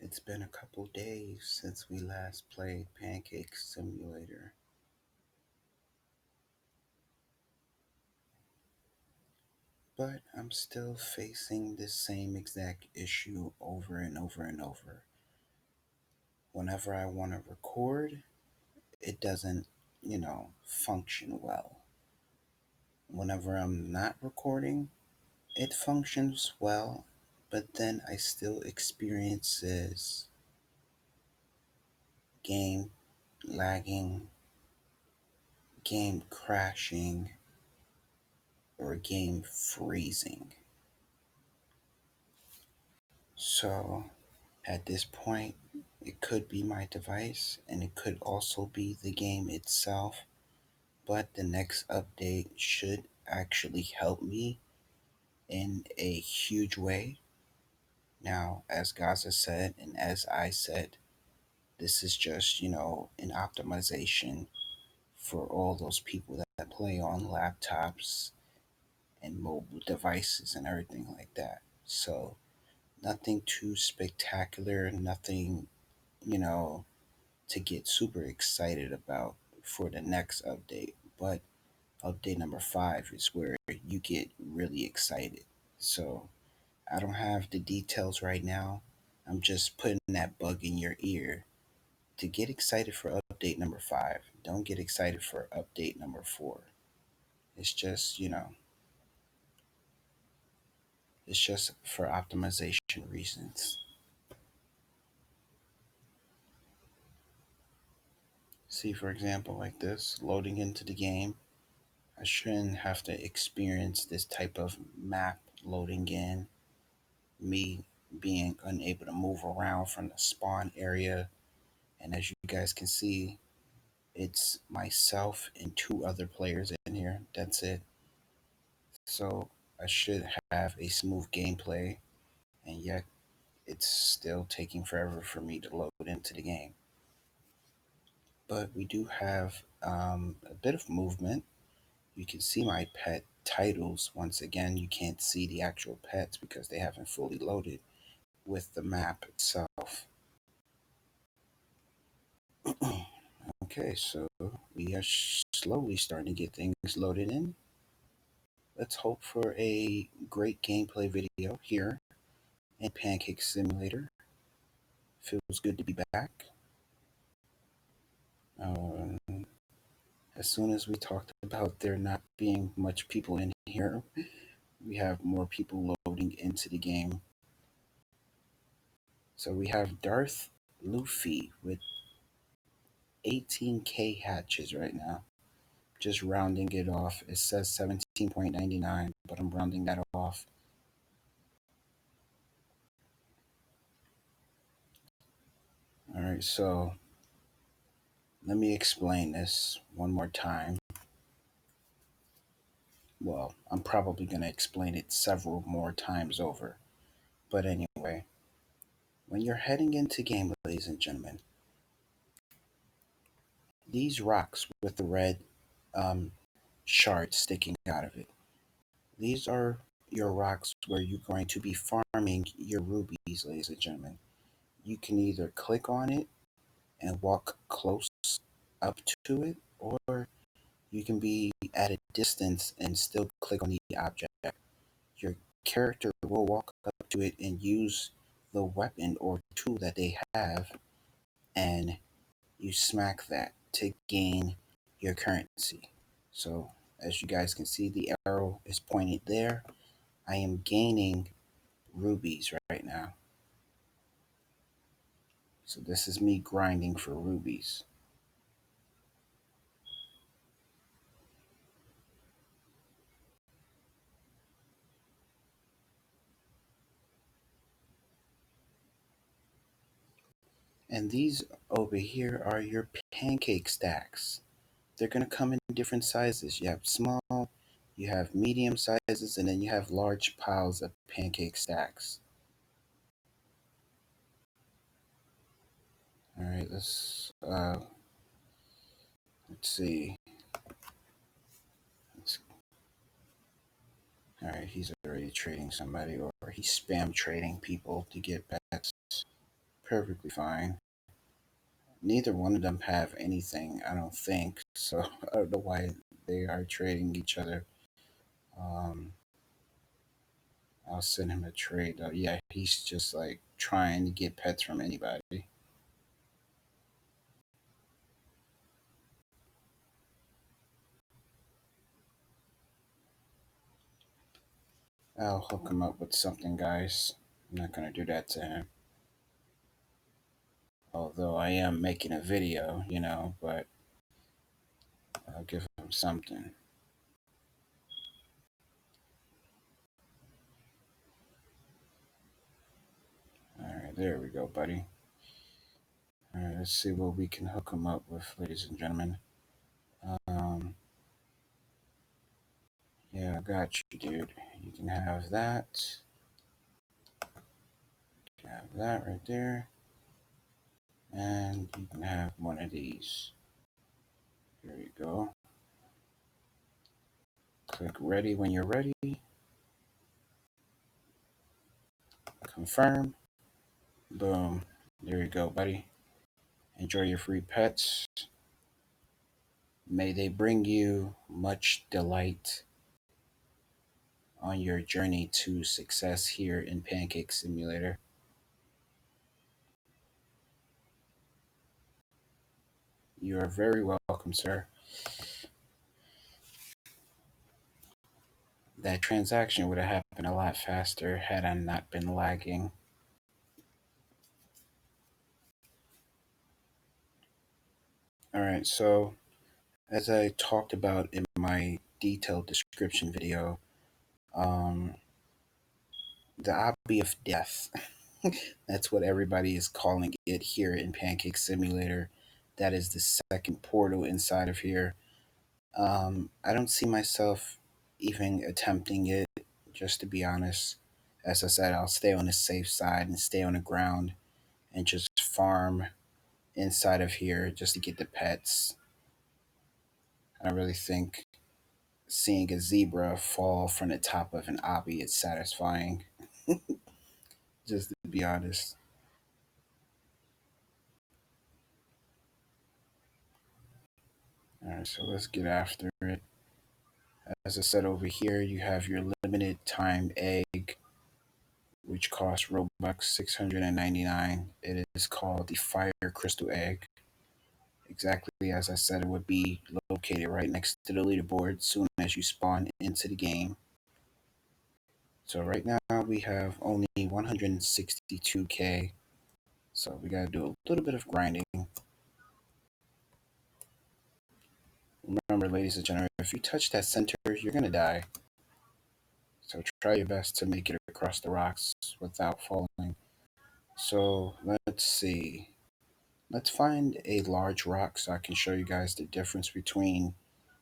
It's been a couple days since we last played Pancake Simulator, but I'm still facing the same exact issue over and over and over. Whenever I want to record, it doesn't, function well. Whenever I'm not recording, it functions well, but then I still experiences game lagging, game crashing, or game freezing. So at this point, it could be my device and it could also be the game itself, but the next update should actually help me in a huge way. Now, as Gaza said, and as I said, this is just, an optimization for all those people that play on laptops and mobile devices and everything like that. So, nothing too spectacular, nothing, you know, to get super excited about for the next update. But update number 5 is where you get really excited. So I don't have the details right now. I'm just putting that bug in your ear to get excited for update number 5. Don't get excited for update number 4. It's just, it's just for optimization reasons. See, for example, like this, loading into the game, I shouldn't have to experience this type of map loading in, me being unable to move around from the spawn area. And as you guys can see, it's myself and two other players in here. That's it. So I should have a smooth gameplay, and yet it's still taking forever for me to load into the game. But we do have a bit of movement. You can see my pet titles. Once again, you can't see the actual pets because they haven't fully loaded with the map itself. Okay, so we are slowly starting to get things loaded in. Let's hope for a great gameplay video here in Pancake Simulator. Feels good to be back. Um, as soon as we talked about there not being much people in here, we have more people loading into the game. So we have Darth Luffy with 18K hatches right now. Just rounding it off. It says 17.99, but I'm rounding that off. All right, so let me explain this one more time. Well, I'm probably going to explain it several more times over. But anyway, when you're heading into game, ladies and gentlemen, these rocks with the red um, shards sticking out of it, these are your rocks where you're going to be farming your rubies, ladies and gentlemen. You can either click on it and walk close up to it, or you can be at a distance and still click on the object. Your character will walk up to it and use the weapon or tool that they have, and you smack that to gain your currency. So, as you guys can see, the arrow is pointed there. I am gaining rubies right now. So, this is me grinding for rubies. And these over here are your pancake stacks. They're going to come in different sizes. You have small, you have medium sizes, and then you have large piles of pancake stacks. All right, let's see. Let's All right, he's already trading somebody, or he's spam trading people to get pets. Perfectly fine. Neither one of them have anything, I don't think. So I don't know why they are trading each other. Um, I'll send him a trade. Yeah, he's just like trying to get pets from anybody. I'll hook him up with something, guys. I'm not gonna do that to him. Although I am making a video, but I'll give him something. All right, there we go, buddy. All right, let's see what we can hook him up with, ladies and gentlemen. Um, yeah, I got you, dude. You can have that. You can have that right there. And you can have one of these. There you go. Click ready when you're ready. Confirm. Boom. There you go, buddy. Enjoy your free pets. May they bring you much delight on your journey to success here in Pancake Simulator. You are very welcome, sir. That transaction would have happened a lot faster had I not been lagging. All right, so as I talked about in my detailed description video, um, the obby of death. That's what everybody is calling it here in Pancake Simulator. That is the second portal inside of here. I don't see myself even attempting it, just to be honest. As I said, I'll stay on the safe side and stay on the ground and just farm inside of here just to get the pets. I don't really think seeing a zebra fall from the top of an obby is satisfying, just to be honest. All right, so let's get after it. As I said over here, you have your limited time egg, which costs Robux 699. It is called the Fire Crystal Egg. Exactly as I said, it would be located right next to the leaderboard soon as you spawn into the game. So right now we have only 162k. So we gotta do a little bit of grinding. Remember, ladies and gentlemen, if you touch that center, you're gonna die. So try your best to make it across the rocks without falling. So let's see. Let's find a large rock so I can show you guys the difference between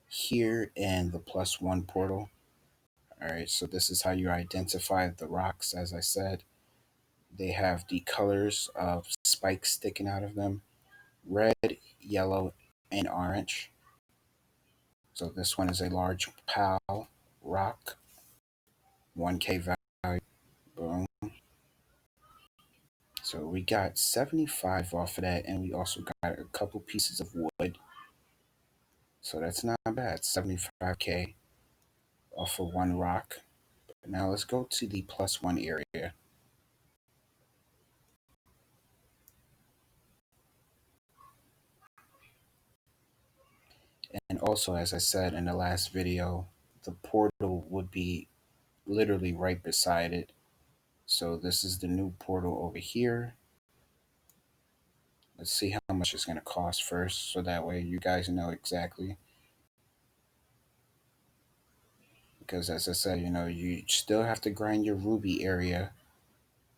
here and the +1 portal. All right, so this is how you identify the rocks. As I said, they have the colors of spikes sticking out of them: red, yellow, and orange. So this one is a large PAL rock, 1K value. Boom. So we got 75 off of that, and we also got a couple pieces of wood. So that's not bad. 75k off of one rock. Now let's go to the +1 area. And also, as I said in the last video, the portal would be literally right beside it. So this is the new portal over here. Let's see how much it's going to cost first, so that way you guys know exactly. Because as I said, you still have to grind your ruby area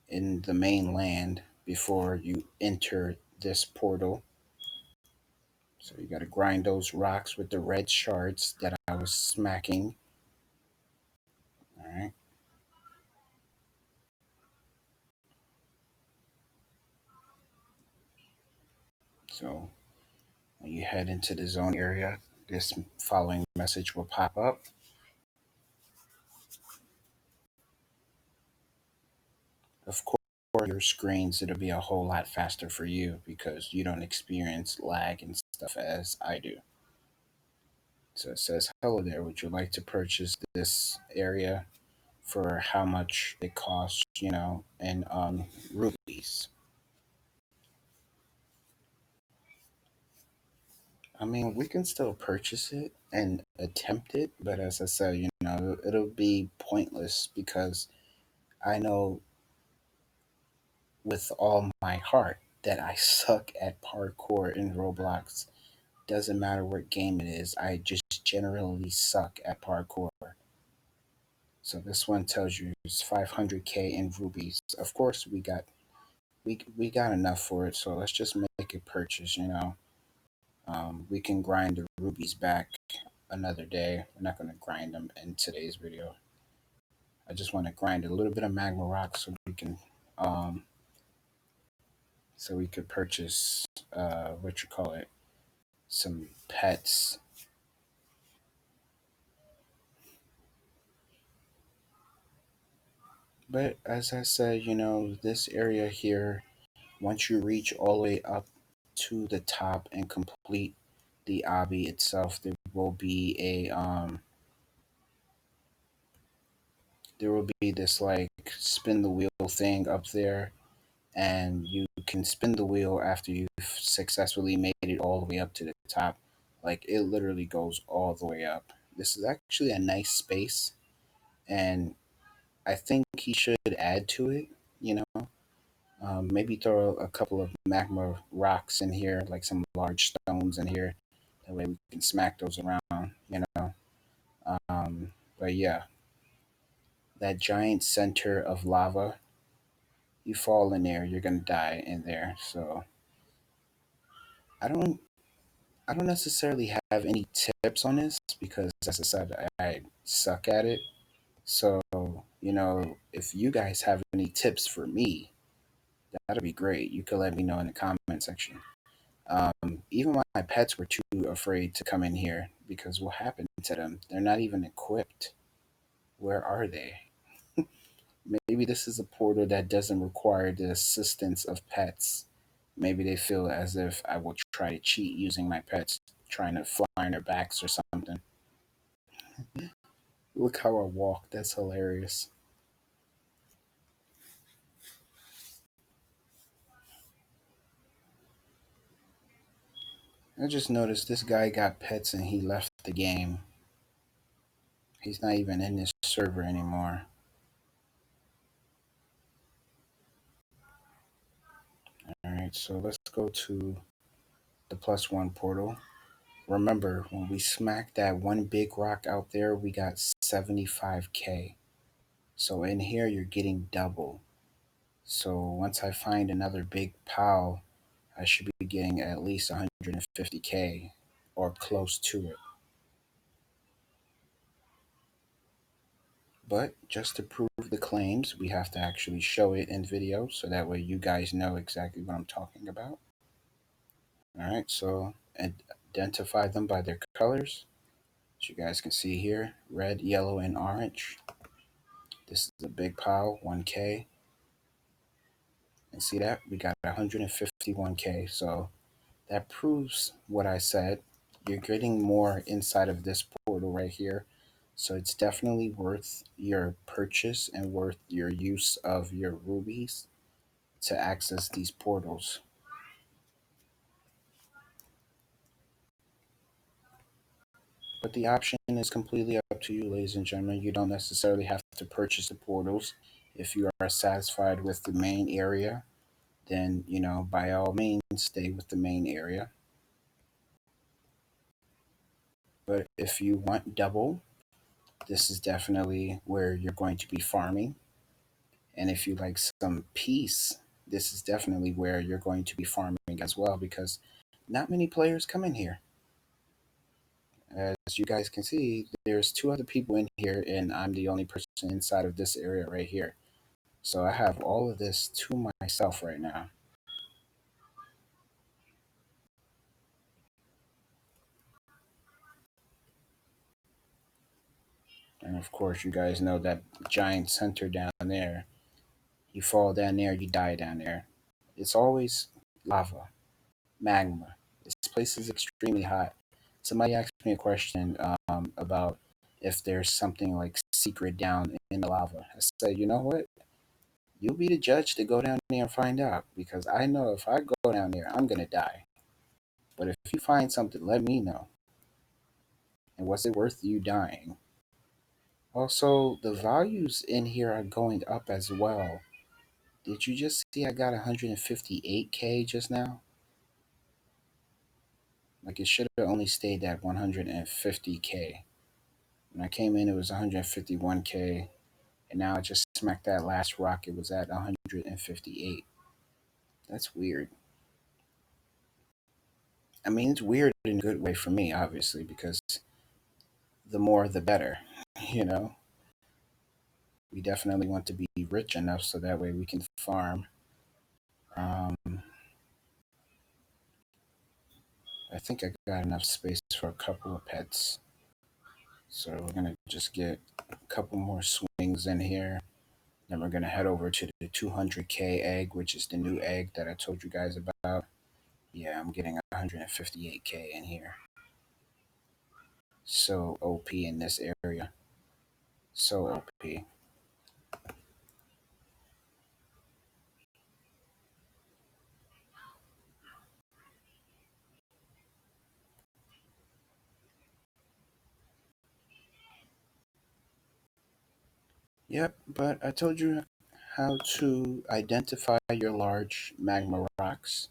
in the main land before you enter this portal. So you got to grind those rocks with the red shards that I was smacking. All right. So when you head into the zone area, this following message will pop up. Of course, your screens it'll be a whole lot faster for you because you don't experience lag and stuff as I do. So it says, "Hello there. Would you like to purchase this area for how much it costs? In rupees." I mean, we can still purchase it and attempt it, but as I said, it'll be pointless because I know with all my heart that I suck at parkour in Roblox. Doesn't matter what game it is, I just generally suck at parkour. So this one tells you it's 500k in rubies. Of course, we got enough for it, so let's just make a purchase. We can grind the rubies back another day. We're not gonna grind them in today's video. I just want to grind a little bit of magma rock um so we could purchase what you call it, some pets. But as I said, this area here, once you reach all the way up to the top and complete the obby itself, there will be this like spin the wheel thing up there, and you can spin the wheel after you've successfully made it all the way up to the top. Like it literally goes all the way up. This is actually a nice space, and I think he should add to it. You know, maybe throw a couple of magma rocks in here, like some large stones in here. That way we can smack those around. Um, but yeah, that giant center of lava, you fall in there, you're gonna die in there. So I don't I don't necessarily have any tips on this because, as I said, I suck at it. So, if you guys have any tips for me, that'd be great. You could let me know in the comment section. Even my pets were too afraid to come in here because what happened to them? They're not even equipped. Where are they? Maybe this is a portal that doesn't require the assistance of pets. Maybe they feel as if I will try to cheat using my pets, trying to fly on their backs or something. Look how I walk. That's hilarious. I just noticed this guy got pets and he left the game. He's not even in this server anymore. Alright, so let's go to the +1 portal. Remember, when we smacked that one big rock out there, we got 75k. So in here, you're getting double. So once I find another big pile, I should be getting at least 150k or close to it. But just to prove the claims, we have to actually show it in video so that way you guys know exactly what I'm talking about. All right, so identify them by their colors. As you guys can see here, red, yellow, and orange. This is a big pile, 1k. And see that? We got 151k. So that proves what I said. You're getting more inside of this portal right here. So it's definitely worth your purchase and worth your use of your rubies to access these portals. But the option is completely up to you, ladies and gentlemen. You don't necessarily have to purchase the portals. If you are satisfied with the main area, then, by all means, stay with the main area. But if you want double, this is definitely where you're going to be farming. And if you like some peace, this is definitely where you're going to be farming as well because not many players come in here. As you guys can see, there's two other people in here, and I'm the only person inside of this area right here. So I have all of this to myself right now. And of course, you guys know that giant center down there. You fall down there, you die down there. It's always lava, magma. This place is extremely hot. Somebody asked me a question about if there's something like secret down in the lava. I said, you know what? You'll be the judge to go down there and find out because I know if I go down there, I'm gonna die. But if you find something, let me know. And was it worth you dying? Also, the values in here are going up as well. Did you just see I got 158K just now? Like it should have only stayed at 150K. When I came in, it was 151K. And now I just smacked that last rock. It was at 158. That's weird. I mean, it's weird in a good way for me, obviously, because the more the better. You know, we definitely want to be rich enough so that way we can farm. Um, I think I got enough space for a couple of pets. So we're going to just get a couple more swings in here. Then we're going to head over to the 200K egg, which is the new egg that I told you guys about. Yeah, I'm getting 158K in here. So OP in this area. So OP. Yep, but I told you how to identify your large magma rocks.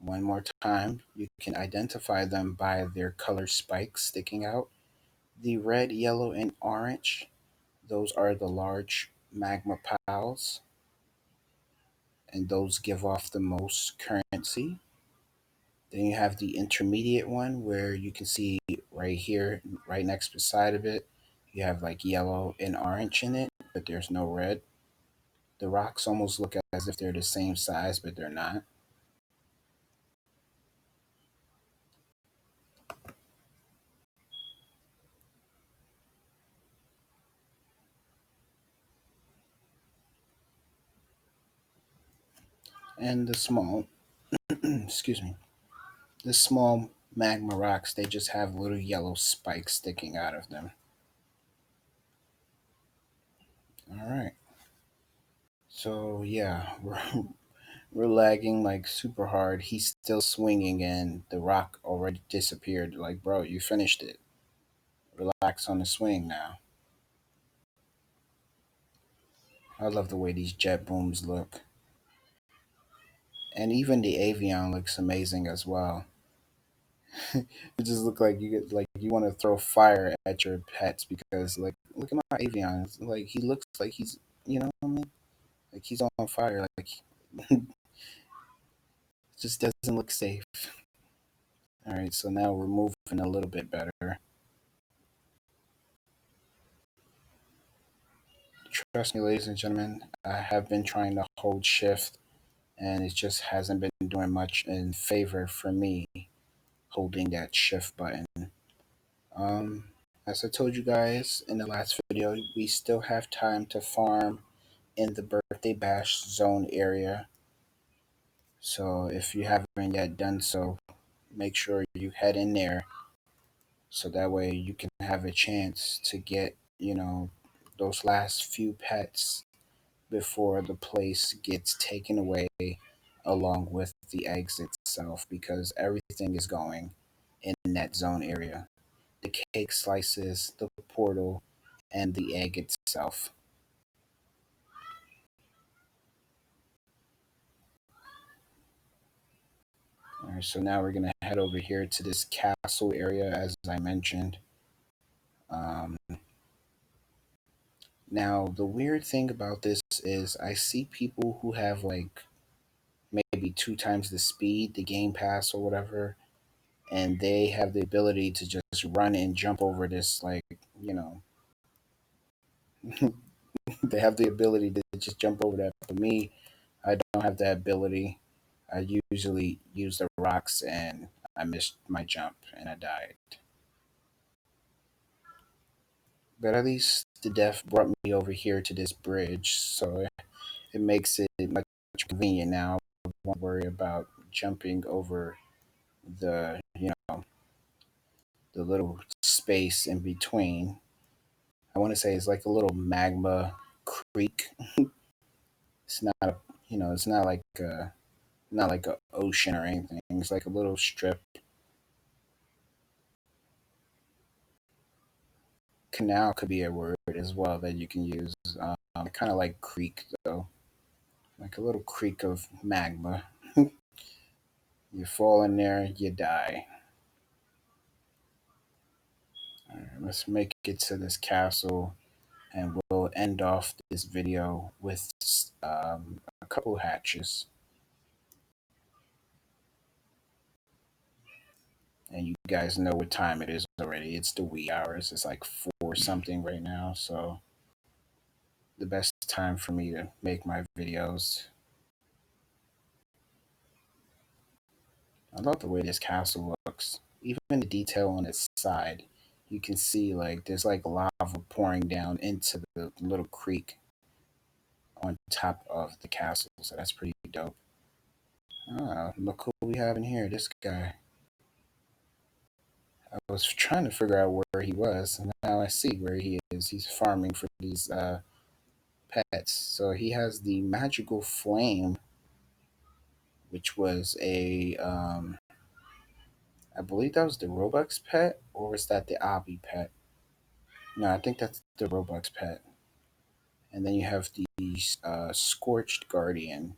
One more time, you can identify them by their color spikes sticking out. The red, yellow, and orange, those are the large magma piles, and those give off the most currency. Then you have the intermediate one where you can see right here, right next beside of it, you have like yellow and orange in it, but there's no red. The rocks almost look as if they're the same size, but they're not. And the small, excuse me, the small magma rocks, they just have little yellow spikes sticking out of them. All right. So yeah, we're lagging like super hard. He's still swinging, and the rock already disappeared. Like, bro, you finished it. Relax on the swing now. I love the way these jet booms look. And even the avion looks amazing as well. It just look like you get like you want to throw fire at your pets because like look at my avion. Like he looks like he's you know what I mean? Like he's on fire. Like it just doesn't look safe. All right, so now we're moving a little bit better. Trust me, ladies and gentlemen, I have been trying to hold shift and it just hasn't been doing much in favor for me holding that shift button. Um, as I told you guys in the last video, we still have time to farm in the birthday bash zone area. So if you haven't yet done so, make sure you head in there so that way you can have a chance to get, those last few pets before the place gets taken away along with the eggs itself because everything is going in that zone area. The cake slices, the portal, and the egg itself. All right, so now we're gonna head over here to this castle area, as I mentioned. Um, Now, the weird thing about this is I see people who have like maybe two times the speed, the game pass or whatever, and they have the ability to just run and jump over this, like, you know, they have the ability to just jump over that. For me, I don't have that ability. I usually use the rocks and I missed my jump and I died. But at least the death brought me over here to this bridge, so It makes it much convenient now. I won't worry about jumping over the the little space in between. I want to say it's like a little magma creek. It's not a, it's not like a ocean or anything. It's like a little strip. Canal could be a word as well that you can use. Kind of like creek though, like a little creek of magma. You fall in there, you die. All right, let's make it to this castle, and we'll end off this video with a couple hatches. And you guys know what time it is already. It's the wee hours. It's like four something right now. So the best time for me to make my videos. I love the way this castle looks. Even the detail on its side, you can see like there's like lava pouring down into the little creek on top of the castle. So that's pretty dope. Ah, look who we have in here. This guy. I was trying to figure out where he was, and now I see where he is. He's farming for these pets. So he has the magical flame, which was I believe that was the Robux pet, or was that the obby pet? No, I think that's the Robux pet. And then you have the Scorched Guardian.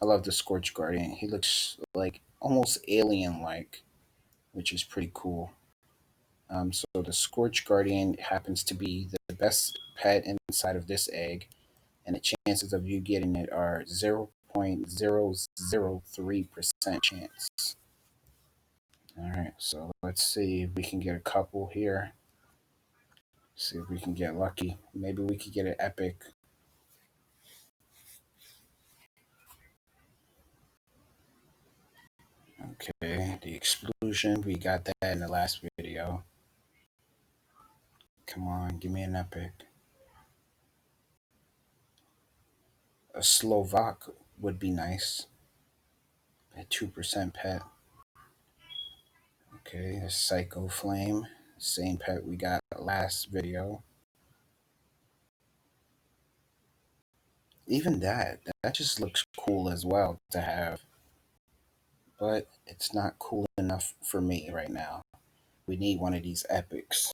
I love the Scorched Guardian. He looks like almost alien like, which is pretty cool. So the Scorched Guardian happens to be the best pet inside of this egg, and the chances of you getting it are 0.003% chance. All right, so let's see if we can get a couple here. See if we can get lucky. Maybe we could get an epic. Okay, the explosion. We got that in the last video. Come on, give me an epic. A Slovak would be nice. A 2% pet. Okay, a Psycho Flame. Same pet we got last video. Even that just looks cool as well to have. But it's not cool enough for me right now. We need one of these epics.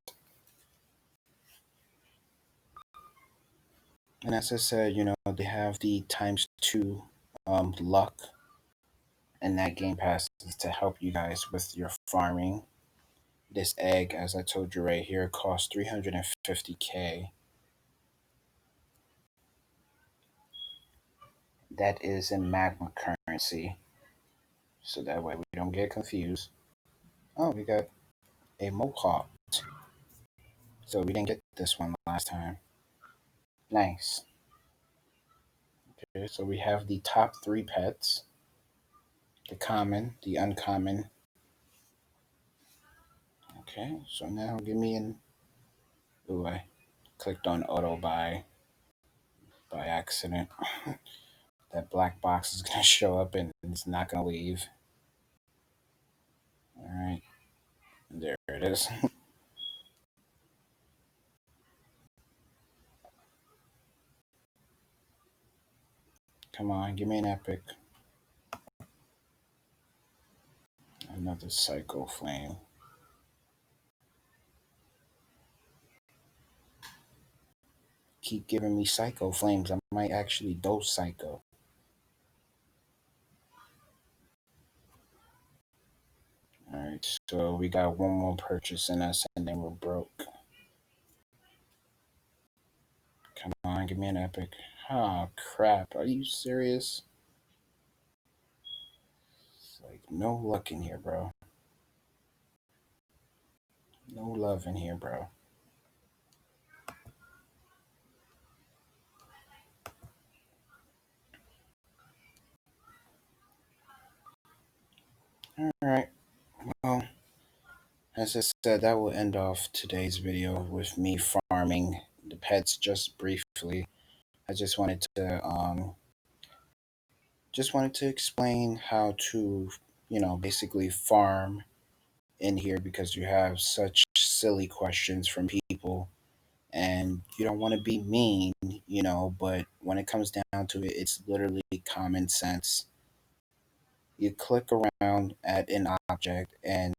And as I said, they have the times two luck and that game passes to help you guys with your farming. This egg, as I told you right here, costs 350k. That is in magma currency. So that way we don't get confused. Oh, we got a mohawk. So we didn't get this one last time. Nice. Okay, so we have the top three pets. The common, the uncommon. Okay, so now give me an... Ooh, I clicked on auto by accident. That black box is going to show up and it's not going to leave. All right, there it is. Come on, give me an epic. Another Psycho Flame. Keep giving me Psycho Flames. I might actually dose Psycho. Alright, so we got one more purchase in us and then we're broke. Come on, give me an epic. Oh, crap. Are you serious? It's like no luck in here, bro. No love in here, bro. Alright, well, as I said, that will end off today's video with me farming the pets just briefly. I just wanted to explain how to, basically farm in here because you have such silly questions from people and you don't want to be mean, but when it comes down to it, it's literally common sense. You click around at an object and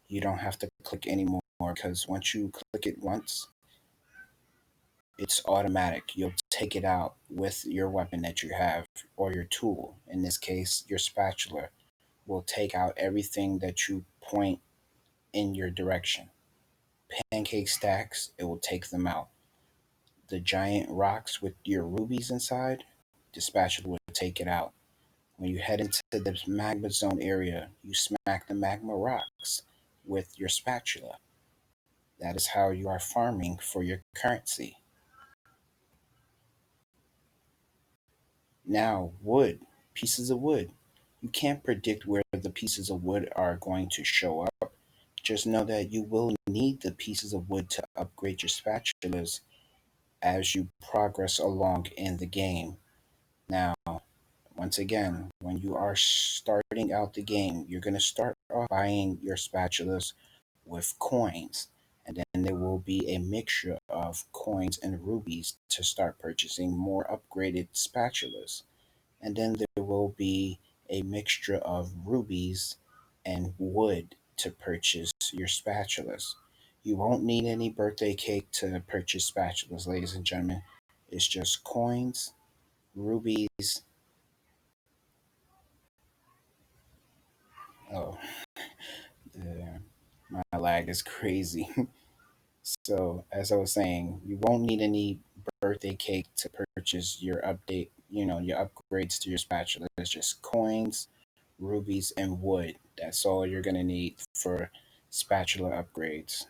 you don't have to click anymore because once you click it once, it's automatic. You'll take it out with your weapon that you have or your tool. In this case, your spatula will take out everything that you point in your direction. Pancake stacks, it will take them out. The giant rocks with your rubies inside, the spatula will take it out. When you head into the magma zone area, you smack the magma rocks with your spatula. That is how you are farming for your currency. Now, wood, pieces of wood. You can't predict where the pieces of wood are going to show up. Just know that you will need the pieces of wood to upgrade your spatulas as you progress along in the game. Now, once again, when you are starting out the game, you're going to start off buying your spatulas with coins. And then there will be a mixture of coins and rubies to start purchasing more upgraded spatulas. And then there will be a mixture of rubies and wood to purchase your spatulas. You won't need any birthday cake to purchase spatulas, ladies and gentlemen. It's just coins, rubies. Oh, the, my lag is crazy. So, as I was saying, you won't need any birthday cake to purchase your update, your upgrades to your spatula. It's just coins, rubies, and wood. That's all you're going to need for spatula upgrades.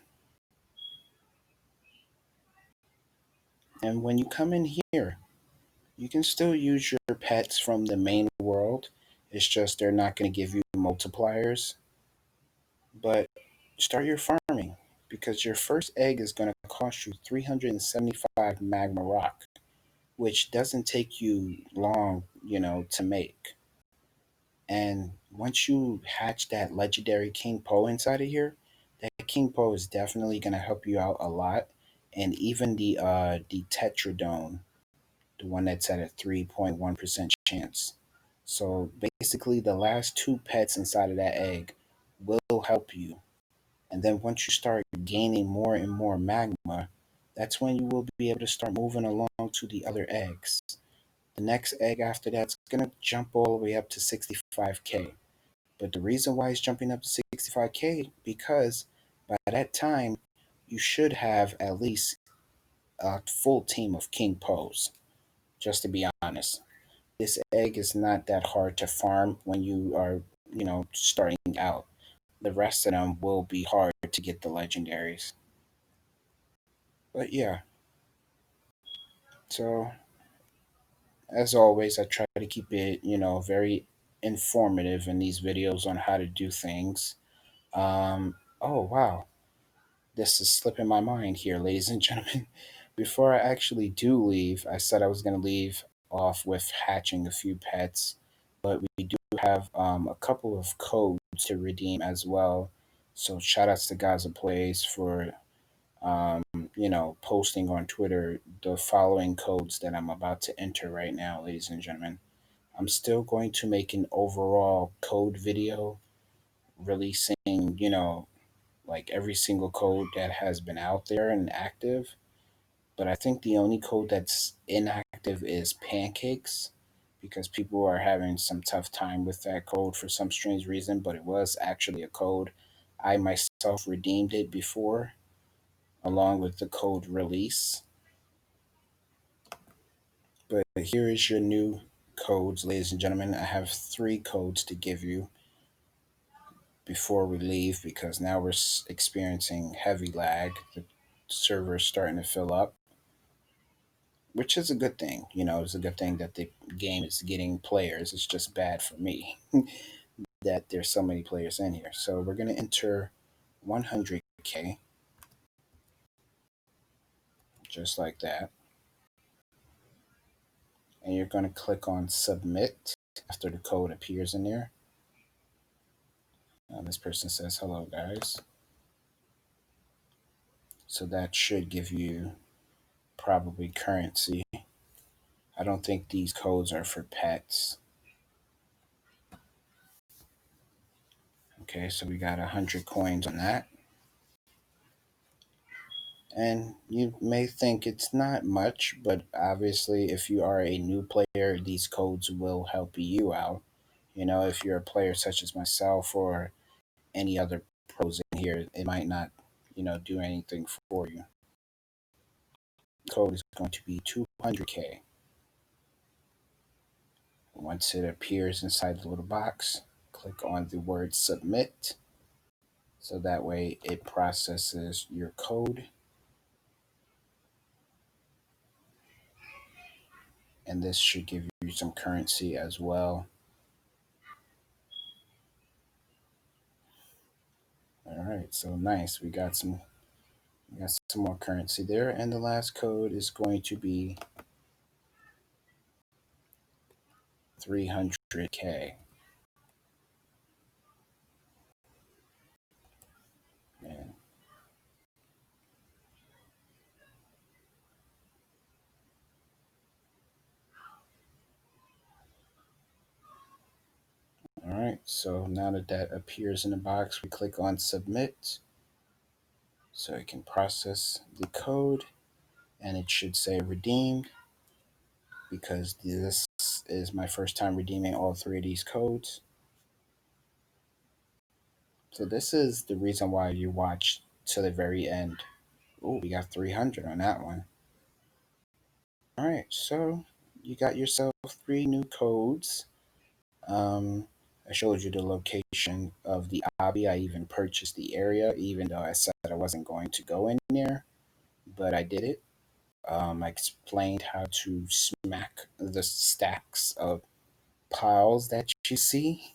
And when you come in here, you can still use your pets from the main world. It's just they're not going to give you multipliers. But start your farming because your first egg is going to cost you 375 magma rock, which doesn't take you long, to make. And once you hatch that legendary King Poe inside of here, that King Poe is definitely going to help you out a lot. And even the Tetradome, the one that's at a 3.1% chance. So basically, the last two pets inside of that egg will help you. And then once you start gaining more and more magma, that's when you will be able to start moving along to the other eggs. The next egg after that's going to jump all the way up to 65k. But the reason why it's jumping up to 65k because by that time you should have at least a full team of King Poes. Just to be honest, this egg is not that hard to farm when you are, starting out. The rest of them will be hard to get the legendaries. But yeah, so as always, I try to keep it, very informative in these videos on how to do things. Oh, wow. This is slipping my mind here, ladies and gentlemen. Before I actually do leave, I said I was going to leave off with hatching a few pets, but we do have a couple of codes to redeem as well. So shout outs to Gaza Plays for um, posting on Twitter the following codes that I'm about to enter right now, ladies and gentlemen. I'm still going to make an overall code video releasing, like every single code that has been out there and active. But I think the only code that's inactive is Pancakes because people are having some tough time with that code for some strange reason, but it was actually a code. I myself redeemed it before along with the code release. But here is your new codes, ladies and gentlemen. I have three codes to give you before we leave because now we're experiencing heavy lag. The server is starting to fill up, which is a good thing. It's a good thing that the game is getting players. It's just bad for me that there's so many players in here. So we're going to enter 100k just like that. and you're going to click on submit after the code appears in there. This person says, hello, guys. So that should give you probably currency. I don't think these codes are for pets. Okay, so we got 100 coins on that. And you may think it's not much, but obviously, if you are a new player, these codes will help you out. You know, if you're a player such as myself or any other pros in here, it might not, do anything for you. Code is going to be 200K. Once it appears inside the little box, click on the word submit. So that way it processes your code. And this should give you some currency as well. All right, so nice. We got some more currency there. And the last code is going to be 300K. Man. All right, so now that that appears in the box, we click on submit so it can process the code, and it should say redeemed because this is my first time redeeming all three of these codes. So this is the reason why you watch to the very end. Oh, we got 300 on that one. All right, so you got yourself three new codes. I showed you the location of the obby. I even purchased the area, even though I said I wasn't going to go in there, but I did it. I explained how to smack the stacks of piles that you see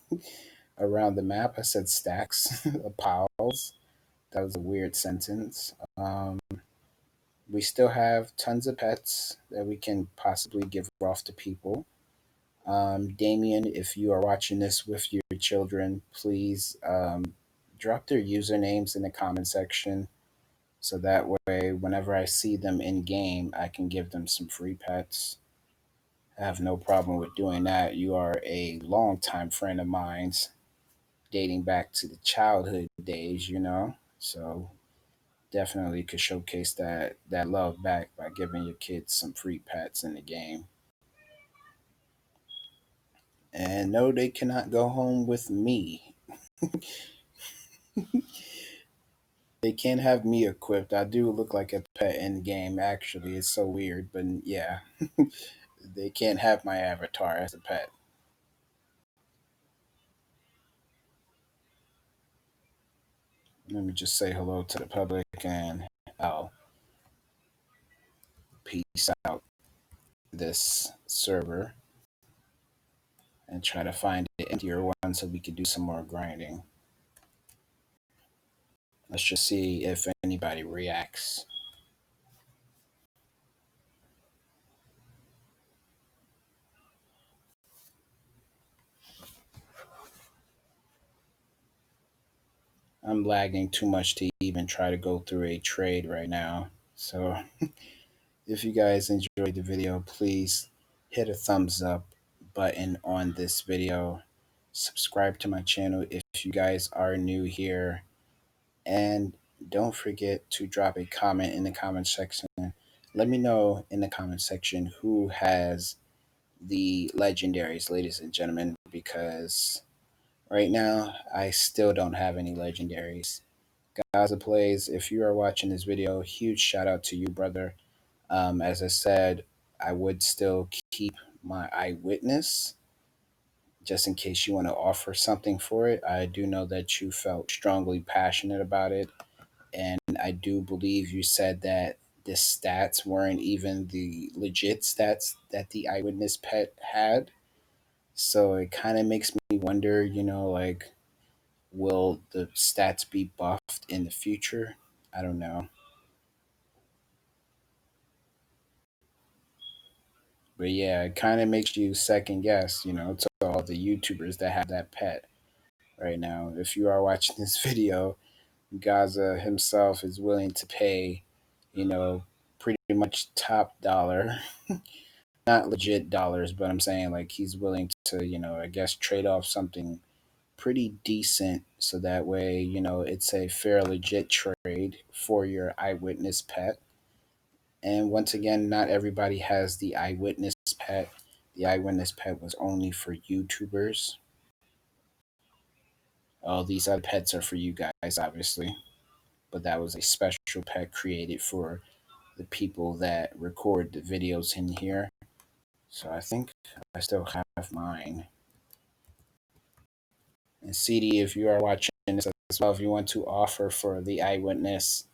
around the map. I said stacks of piles. That was a weird sentence. We still have tons of pets that we can possibly give off to people. Damien, if you are watching this with your children, please drop their usernames in the comment section so that way, whenever I see them in game, I can give them some free pets. I have no problem with doing that. You are a longtime friend of mine's, dating back to the childhood days. So definitely could showcase that love back by giving your kids some free pets in the game. And no, they cannot go home with me. They can't have me equipped. I do look like a pet in the game, actually. It's so weird, but yeah, they can't have my avatar as a pet. Let me just say hello to the public and I'll peace out this server and try to find an emptier one so we could do some more grinding. Let's just see if anybody reacts. I'm lagging too much to even try to go through a trade right now. So if you guys enjoyed the video, please hit a thumbs up button on this video. Subscribe to my channel if you guys are new here. And don't forget to drop a comment in the comment section. Let me know in the comment section who has the legendaries, ladies and gentlemen, because right now I still don't have any legendaries. Gaza Plays, if you are watching this video, huge shout out to you, brother. As I said, I would still keep my eyewitness just in case you want to offer something for it. I do know that you felt strongly passionate about it, and I do believe you said that the stats weren't even the legit stats that the eyewitness pet had. So it kind of makes me wonder, like, will the stats be buffed in the future? I don't know. But yeah, it kind of makes you second guess, to all the YouTubers that have that pet right now. If you are watching this video, Gaza himself is willing to pay, you know, pretty much top dollar, not legit dollars, but I'm saying like he's willing to, I guess trade off something pretty decent so that way, it's a fair, legit trade for your eyewitness pet. And once again, not everybody has the eyewitness pet. The eyewitness pet was only for YouTubers. All these other pets are for you guys, obviously. But that was a special pet created for the people that record the videos in here. So I think I still have mine. And CD, if you are watching this as well, if you want to offer for the eyewitness,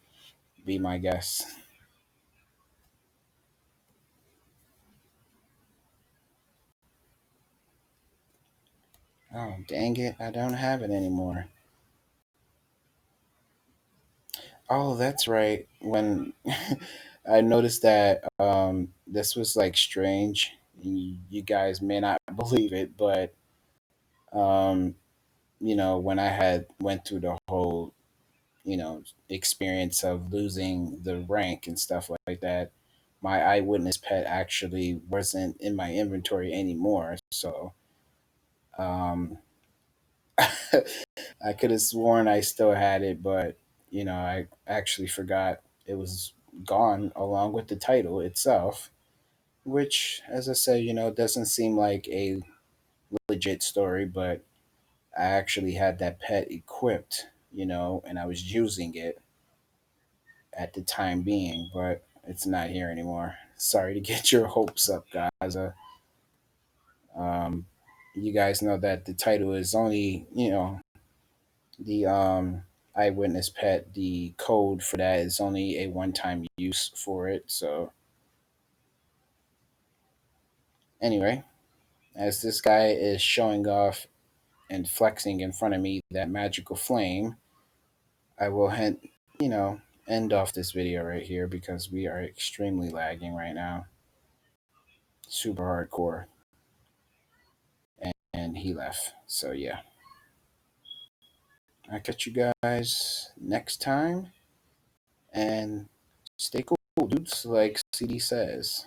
be my guest. Oh, dang it. I don't have it anymore. Oh, that's right. When I noticed that this was like strange. You guys may not believe it, but um, when I had went through the whole, experience of losing the rank and stuff like that, my eyewitness pet actually wasn't in my inventory anymore. So um, I could have sworn I still had it, but I actually forgot it was gone along with the title itself, which, as I said, doesn't seem like a legit story, but I actually had that pet equipped, and I was using it at the time being, but it's not here anymore. Sorry to get your hopes up, guys. Um, you guys know that the title is only, the eyewitness pet. The code for that is only a one-time use for it. So anyway, as this guy is showing off and flexing in front of me that magical flame, I will you know, end off this video right here because we are extremely lagging right now. Super hardcore. And he left. So yeah. I'll catch you guys next time. And stay cool, dudes, like CD says.